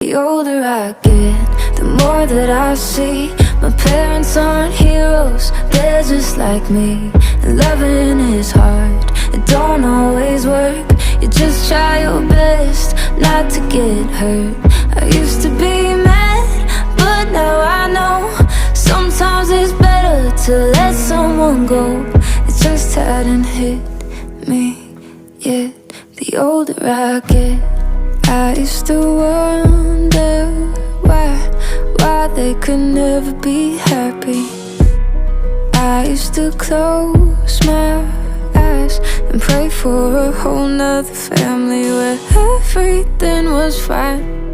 The older I get, the more that I see my parents aren't heroes, they're just like me. And loving is hard, it don't always work. You just try your best not to get hurt. I used to be mad, but now I know sometimes it's better to let someone go. It just hadn't hit me yet. The older I get, I used to wonder why they could never be happy. I used to close my eyes and pray for a whole nother family where everything was fine.